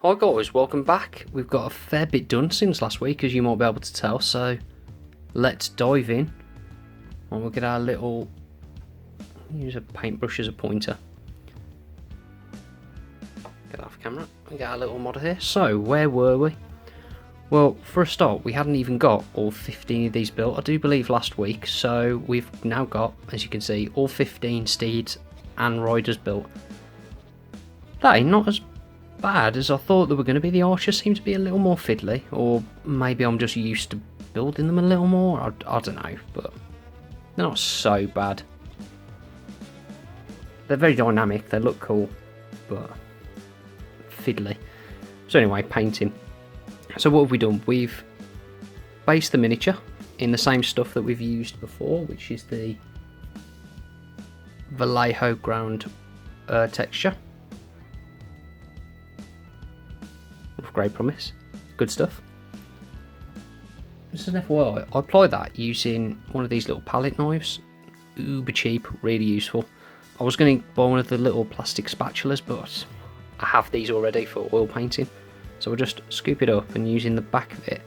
Hi guys, welcome back. We've got a fair bit done since last week, as you might be able to tell, so let's dive in. And we'll get our little... use a paintbrush as a pointer. Get off camera and get our little model here. So, where were we? Well, for a start, we hadn't even got all 15 of these built, I do believe, last week, so we've now got, as you can see, all 15 steeds and riders built. That ain't not as bad as I thought they were going to be. The archers seem to be a little more fiddly, or maybe I'm just used to building them a little more, I don't know, but they're not so bad. They're very dynamic, they look cool, but fiddly. So anyway, painting. So what have we done? We've based the miniature in the same stuff that we've used before, which is the Vallejo ground texture. Of Grey Promise. Good stuff. Just an FYI, I apply that using one of these little palette knives. Uber cheap, really useful. I was going to buy one of the little plastic spatulas, but I have these already for oil painting. So I'll just scoop it up and using the back of it,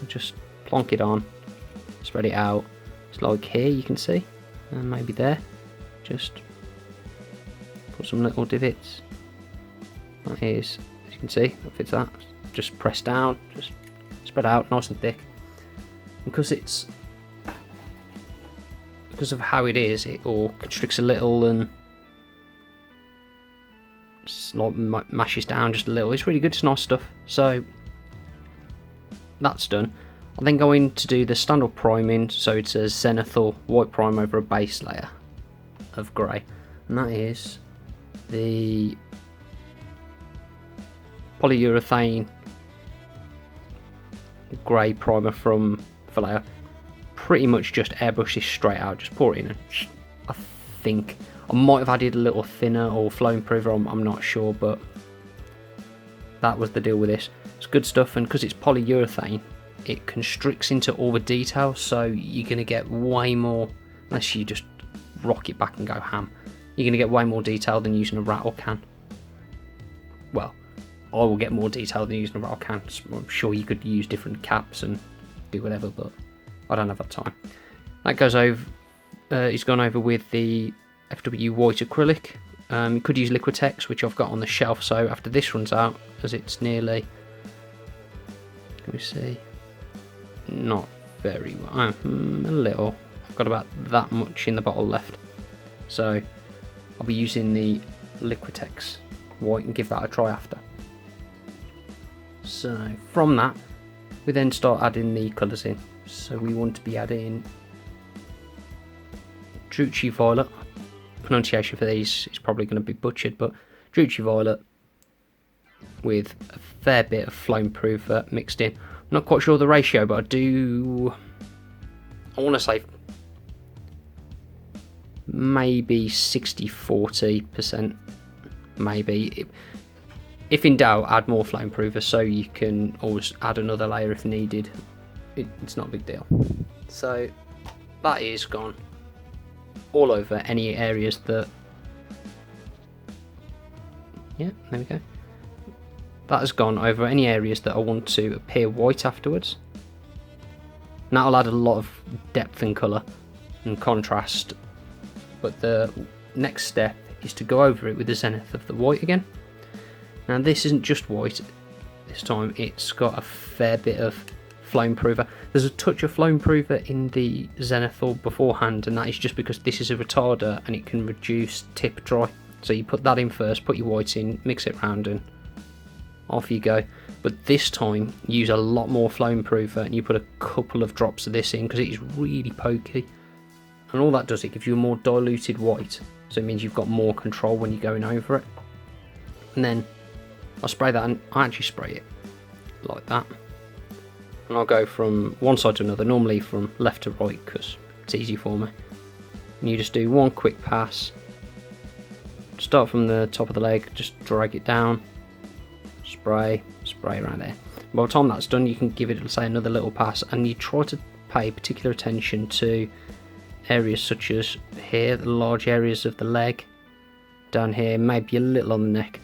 just plonk it on, spread it out. It's like here you can see, and maybe there. Just put some little divots. That is, as you can see, that fits that. Just press down, just spread out nice and thick. Because of how it is, it all constricts a little and like mashes down just a little. It's really good, it's nice stuff. So that's done. I then go in to do the standard priming, so it's a zenith or white prime over a base layer of grey, and that is the polyurethane grey primer from Vallejo. Pretty much just airbrush this straight out, just pour it in, and I think I might have added a little thinner or flow improver, I'm not sure, but that was the deal with this. It's good stuff, and because it's polyurethane, it constricts into all the details, so you're going to get way more, unless you just rock it back and go ham, you're going to get way more detail than using a rattle can. Well, I will get more detail than using a rattle can. I'm sure you could use different caps and do whatever, but I don't have that time. That goes over, it's gone over with the FW white acrylic. You could use Liquitex, which I've got on the shelf, so after this runs out, as it's nearly, let me see, not very well, a little, I've got about that much in the bottle left, so I'll be using the Liquitex white and give that a try after. So from that, we then start adding the colours in. So we want to be adding Druchii Violet. Pronunciation for these is probably going to be butchered, but Druchii Violet with a fair bit of Flow Improver mixed in. I'm not quite sure the ratio, but I want to say maybe 60-40%, maybe. If in doubt, add more Flow Improver, so you can always add another layer if needed. It's not a big deal. So that is gone all over any areas that, yeah, there we go. That has gone over any areas that I want to appear white afterwards. And that'll add a lot of depth and colour and contrast. But the next step is to go over it with the zenith of the white again. Now this isn't just white this time, it's got a fair bit of Flow Improver. There's a touch of Flow Improver in the zenith or beforehand, and that is just because this is a retarder and it can reduce tip dry. So you put that in first, put your white in, mix it around, and off you go. But this time use a lot more Flow Improver, and you put a couple of drops of this in because it is really pokey, and all that does, it gives you a more diluted white, so it means you've got more control when you're going over it. And then I'll spray that, and I actually spray it like that, and I'll go from one side to another, normally from left to right because it's easy for me. And you just do one quick pass, start from the top of the leg, just drag it down, spray around there. By the time that's done, you can give it, say, another little pass, and you try to pay particular attention to areas such as here, the large areas of the leg, down here, maybe a little on the neck.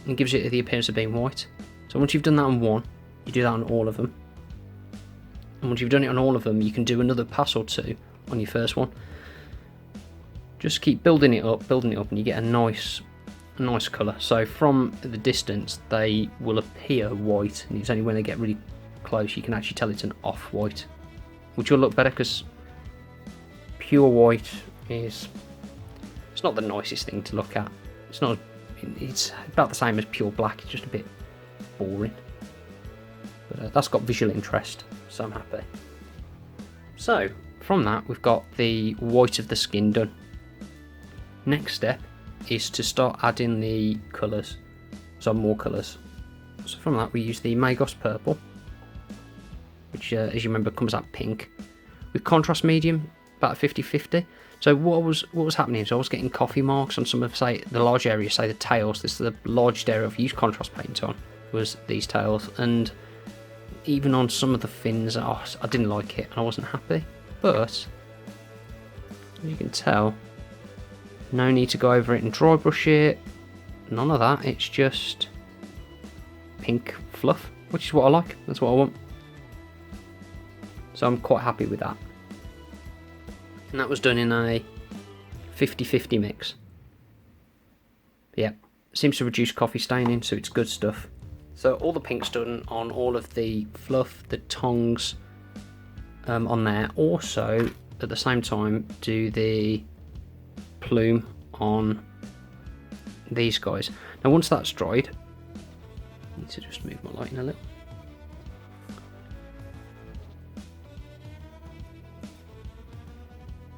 It gives it the appearance of being white. So once you've done that on one, you do that on all of them. And once you've done it on all of them, you can do another pass or two on your first one. Just keep building it up, and you get a nice colour. So from the distance, they will appear white, and it's only when they get really close you can actually tell it's an off-white, which will look better, because pure white it's not the nicest thing to look at. It's about the same as pure black, it's just a bit boring. But that's got visual interest, so I'm happy. So from that, we've got the white of the skin done. Next step is to start adding the colours, so more colours. So from that, we use the Magos purple, which as you remember comes out pink, with contrast medium about 50-50. So what was happening is I was getting coffee marks on some of, say, the large areas, say the tails. This is the largest area I've used contrast paint on, was these tails, and even on some of the fins, I didn't like it and I wasn't happy. But as you can tell, no need to go over it and dry brush it, none of that. It's just pink fluff, which is what I like, that's what I want. So I'm quite happy with that. And that was done in a 50-50 mix. Yeah, seems to reduce coffee staining, so it's good stuff. So all the pink's done on all of the fluff, the tongues on there. Also, at the same time, do the plume on these guys. Now once that's dried, I need to just move my lighting a little.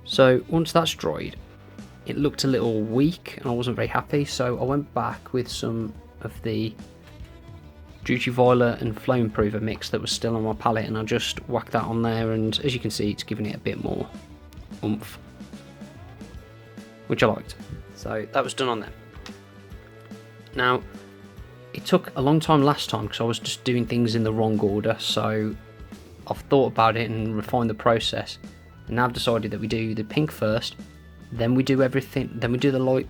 So once that's dried, it looked a little weak and I wasn't very happy, so I went back with some of the Duty Violet and Flow Improver mix that was still on my palette, and I just whacked that on there, and as you can see, it's giving it a bit more oomph, which I liked. So that was done on there. Now, it took a long time last time because I was just doing things in the wrong order, so I've thought about it and refined the process. And now I've decided that we do the pink first, then we do everything, then we do the light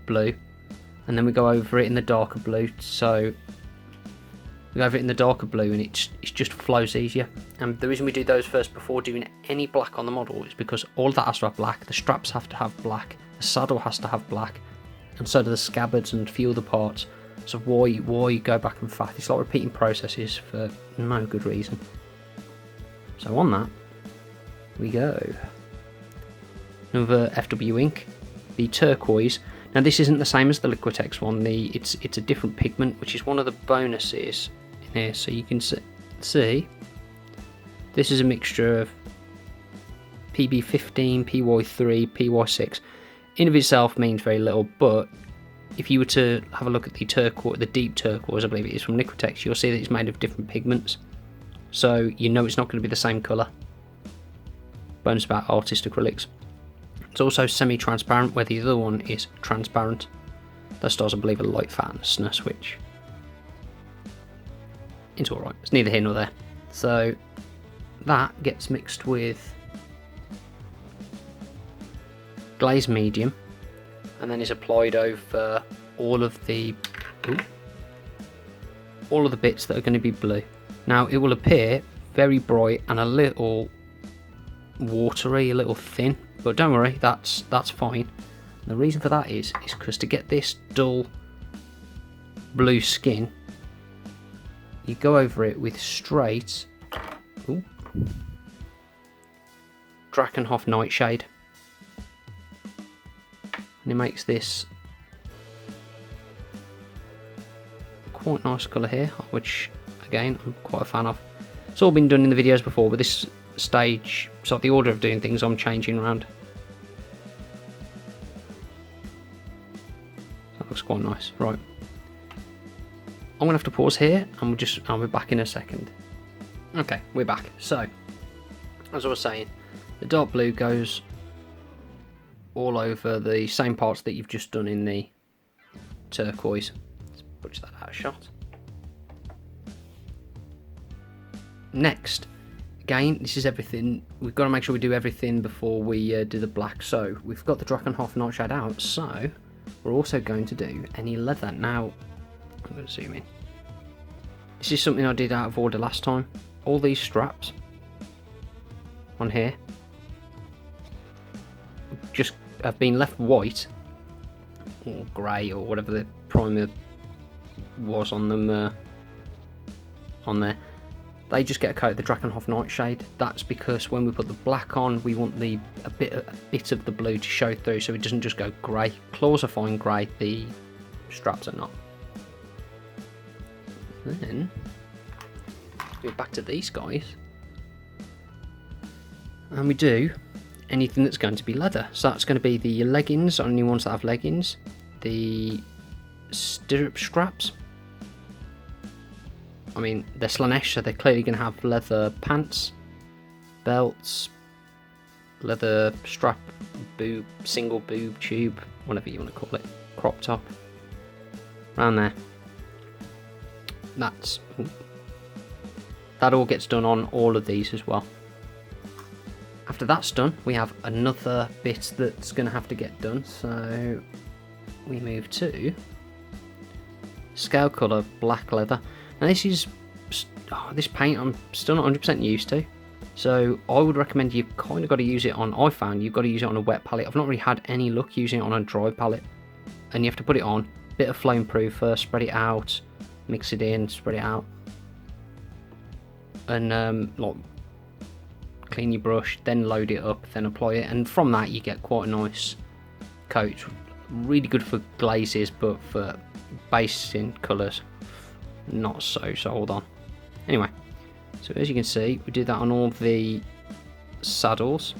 blue, and then we go over it in the darker blue. So we go over it in the darker blue and it just flows easier. And the reason we do those first before doing any black on the model is because all of that has to have black, the straps have to have black, the saddle has to have black, and so do the scabbards and a few other parts. So why go back and faff? It's like repeating processes for no good reason. So on that, we go. Another FW ink, the Turquoise. Now this isn't the same as the Liquitex one. It's a different pigment, which is one of the bonuses in here. So you can see this is a mixture of PB15, PY3, PY6. In of itself means very little, but if you were to have a look at the turquoise, the deep turquoise, I believe it is from Liquitex, you'll see that it's made of different pigments. So you know it's not going to be the same colour. Bonus about artist acrylics. It's also semi-transparent, where the other one is transparent. That stars, I believe, a light fatness, which it's alright. It's neither here nor there. So that gets mixed with glaze medium, and then is applied over all of the bits that are going to be blue. Now it will appear very bright and a little watery, a little thin, but don't worry, that's fine. And the reason for that is because to get this dull blue skin, you go over it with straight Drakenhof Nightshade, and it makes this quite nice colour here, which again I'm quite a fan of. It's all been done in the videos before, but this stage, so the order of doing things I'm changing around. That looks quite nice. Right, I'm gonna have to pause here and I'll be back in a second. Okay, we're back. So as I was saying, the dark blue goes all over the same parts that you've just done in the turquoise. Let's push that out of shot. Next, again, this is everything. We've got to make sure we do everything before we do the black. So we've got the Drakenhof Nightshade out, so we're also going to do any leather. Now, I'm going to zoom in. This is something I did out of order last time. All these straps on here just have been left white or grey or whatever the primer was on them on there. They just get a coat of the Drakenhof Nightshade. That's because when we put the black on, we want a bit of the blue to show through, so it doesn't just go grey. Claws are fine grey, the straps are not. Then we're back to these guys, and we do anything that's going to be leather. So that's going to be the leggings, only ones that have leggings, the stirrup straps. I mean, they're Slaanesh, so they're clearly going to have leather pants, belts, leather strap, boob, single boob, tube, whatever you want to call it, crop top, around there. That all gets done on all of these as well. After that's done, we have another bit that's going to have to get done, so we move to scale colour black leather. Now this paint I'm still not 100% used to, so I would recommend you've kind of got to use it on, I found you've got to use it on a wet palette. I've not really had any luck using it on a dry palette, and you have to put it on, bit of flame proof first, spread it out, mix it in, spread it out, and like clean your brush, then load it up, then apply it, and from that you get quite a nice coat. Really good for glazes, but for basing colours, not so sold on. Anyway, so as you can see, we did that on all the saddles.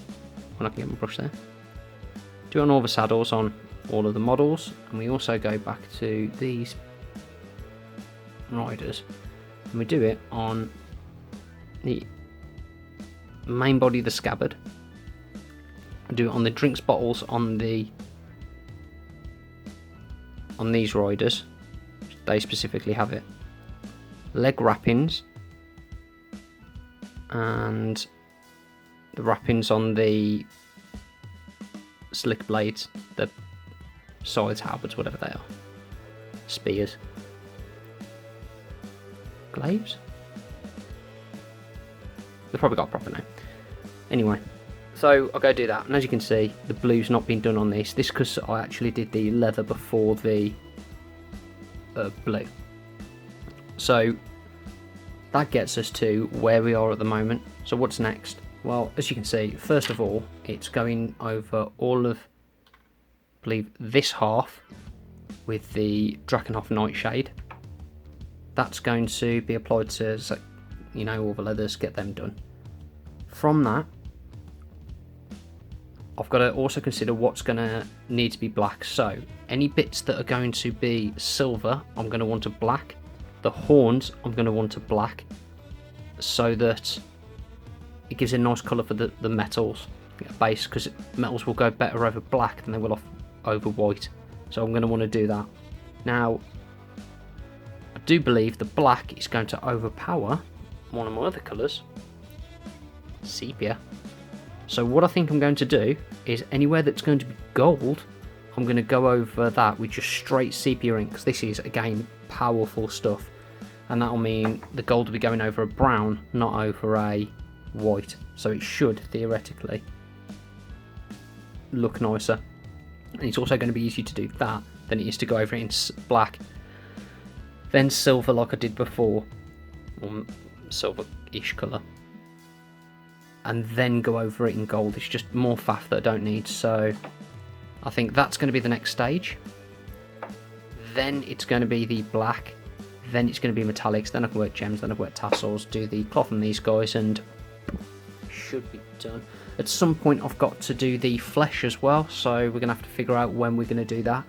When I can get my brush there, do it on all the saddles on all of the models, and we also go back to these riders, and we do it on the main body of the scabbard. I do it on the drinks bottles on these riders. They specifically have it. Leg wrappings and the wrappings on the slick blades, the swords, halberds, whatever they are, spears, glaives. They've probably got a proper name. Anyway, so I'll go do that, and as you can see, the blue's not been done on this. This because I actually did the leather before the blue. So that gets us to where we are at the moment. So what's next? Well, as you can see, first of all, it's going over all of, I believe, this half with the Drakenhof Nightshade. That's going to be applied to, you know, all the leathers, get them done. From that, I've got to also consider what's going to need to be black. So any bits that are going to be silver, I'm going to want a black. The horns, I'm going to want a black, so that it gives a nice colour for the metals base, because metals will go better over black than they will over white. So I'm going to want to do that. Now, I do believe the black is going to overpower one of my other colours, sepia. So what I think I'm going to do is anywhere that's going to be gold, I'm going to go over that with just straight sepia ink, because this is, again, powerful stuff, and that'll mean the gold will be going over a brown, not over a white, so it should theoretically look nicer. And it's also going to be easier to do that than it is to go over it in black, then silver like I did before, or silver-ish colour, and then go over it in gold. It's just more faff that I don't need, so I think that's going to be the next stage. Then it's going to be the black, then it's going to be metallics, then I can work gems, then I can work tassels, do the cloth on these guys, and should be done. At some point I've got to do the flesh as well, so we're going to have to figure out when we're going to do that.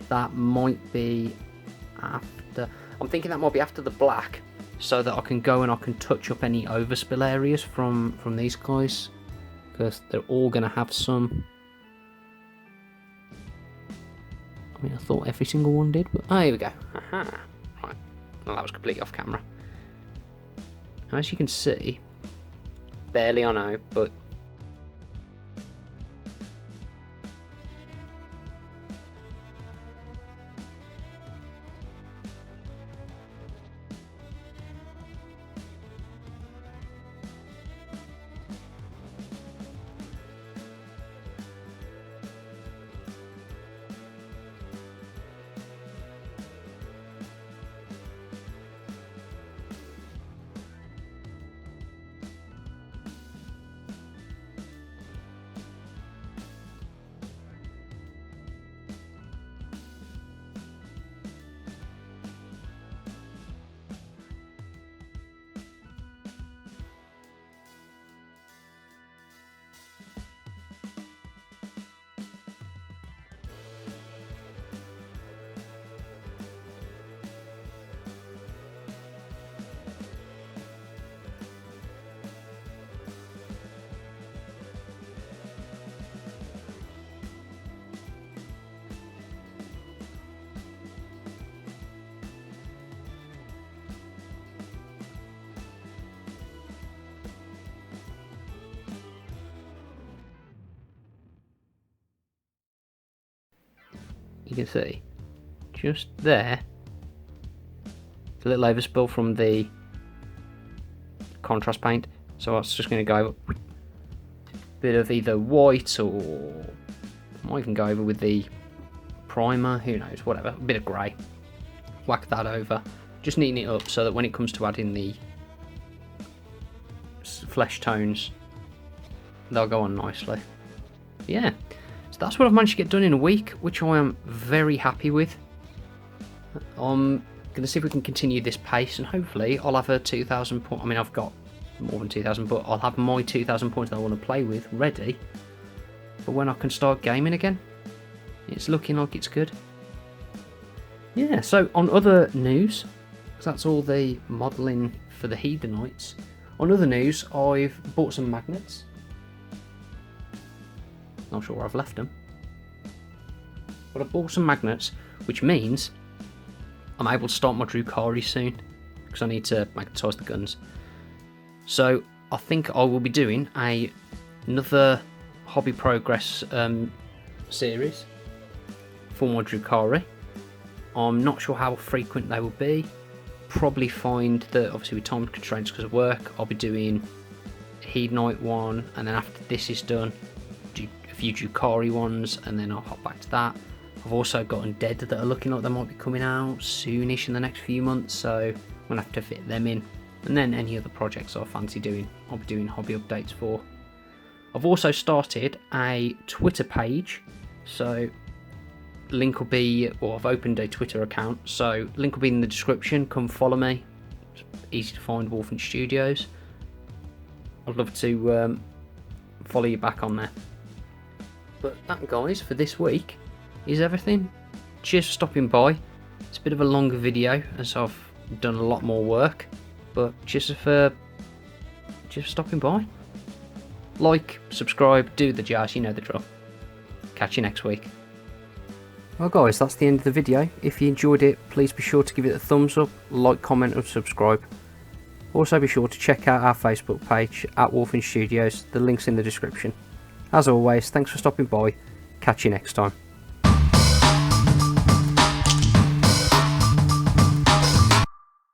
That might be after, I'm thinking that might be after the black, so that I can go and I can touch up any overspill areas from these guys, because they're all going to have some. I mean, I thought every single one did, but oh, here we go. Aha. Right, well, that was completely off camera. As you can see, barely, I know, but you can see, just there, a little overspill from the contrast paint. So it's just going to go a bit of either white, or I might even go over with the primer, who knows, whatever, a bit of grey. Whack that over, just neaten it up so that when it comes to adding the flesh tones, they'll go on nicely. Yeah, so that's what I've managed to get done in a week, which I am very happy with. I'm going to see if we can continue this pace, and hopefully I'll have a 2,000 point. I mean, I've got more than 2,000, but I'll have my 2,000 points that I want to play with ready for when I can start gaming again. It's looking like it's good. Yeah, so on other news, because that's all the modelling for the Hedonites. On other news, I've bought some magnets. Not sure where I've left them. But I bought some magnets, which means I'm able to start my Drukhari soon, because I need to magnetise the guns. So I think I will be doing another Hobby Progress series for my Drukhari. I'm not sure how frequent they will be. Probably find that obviously with time constraints because of work, I'll be doing a Hedonite one, and then after this is done, do a few Drukhari ones, and then I'll hop back to that. I've also got Undead that are looking like they might be coming out soonish in the next few months, so I'm going to have to fit them in. And then any other projects I fancy doing, I'll be doing hobby updates for. I've also started a Twitter page, so link will be, or I've opened a Twitter account, so link will be in the description. Come follow me. It's easy to find, Wolfen Studios. I'd love to follow you back on there. But that, guys, for this week is everything. Cheers for stopping by. It's a bit of a longer video as I've done a lot more work, but cheers for stopping by. Like, subscribe, do the jazz, you know the drill. Catch you next week. Well guys, that's the end of the video. If you enjoyed it, please be sure to give it a thumbs up, like, comment and subscribe. Also be sure to check out our Facebook page at Wolfen Studios, the link's in the description. As always, thanks for stopping by, catch you next time.